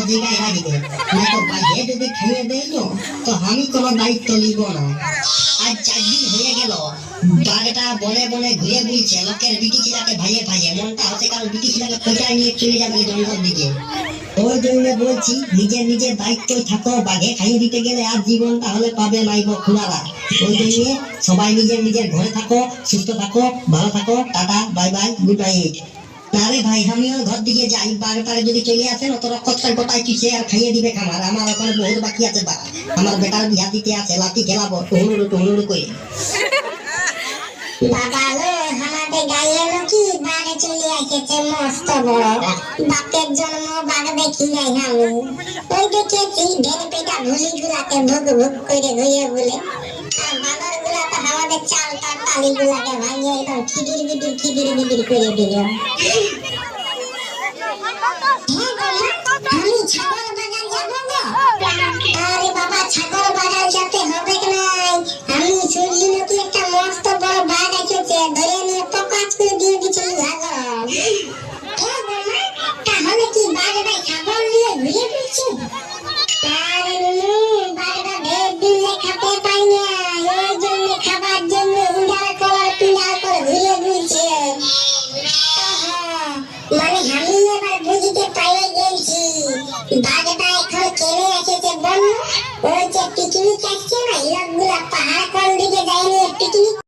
জায়গায় রাখবে, না তো বাঘে যদি খাইয়ে দেয় তো আমি কোনো দায়িত্ব নিব না। আজ 4 দিন হয়ে গেল বাঘটা বনে বনে ঘুরে বুলছে, লোকের বিটি ছিলাকে ভাইয়ে ভাইয়ে, মনটা হচ্ছে কারণ বিটি ছিলাকে কোথায় নিয়ে চলে যাবে জঙ্গল দিকে। ওই জন্য বলছি নিজের নিজের দায়িত্বই থাকো, বাঘে খাইয়ে দিতে গেলে আর জীবন তাহলে পাবে নাইব খুলারা। ওই জন্য সবাই নিজের নিজের ঘরে থাকো, সুস্থ থাকো, ভালো থাকো, tata bye bye, good night. না রে ভাই, আমিও ঘর দিকে যাই, বারোটারে যদি চলে আসেন অত রক্ষণ গোটায় কিসে আর খাইয়ে দিবে খামার, আমার ওখানে বহুত বাকি আছে বা আমার বেটার বিয়া দিতে আছে, লাঠি খেলাবো টুহুড়ু করে। বাবা লো, আমাদের গায়ে নাকি বাঘ চলে এসেছে মস্ত বড়। বাপের জন্ম বাঘ দেখি নাই আমি, ওই দেখেছি ঢের পেটা ভুলি গুলাকে ভুক ভুক করে ধুয়ে বলে, আর বানর গুলা তো আমাদের চাল টাল টালি গুলাকে ভাঙিয়ে একদম খিদির বিদির করে দিল। আমি ছাগল বাগান যাবো গো। আরে বাবা, ছাগল বাগান যেতে হবে নাই, আমি শুনলি নাকি একটা মস্ত বড় বাঘ এসেছে, ধরে নিয়ে পকাচ করে দিয়ে দিচ্ছিল ভাগল। তাহলে কি বাঘটা ছাগল নিয়ে ঘুরে ফিরছে? আরে বাঘটা ঢের দিন খেতে পাই না, ওই জন্য খাবার জন্য ইন্ডার কলার পিন্ডার করে ঘুরে ঘুরছে। মানে আমি এবার বুঝতে পাই গেছি বাঘটা এখন কেনে এসেছে বন্য। ওই যে পিকনিক আসছে না, লোকগুলা পাহাড় কোন দিকে যায়নি পিকনিক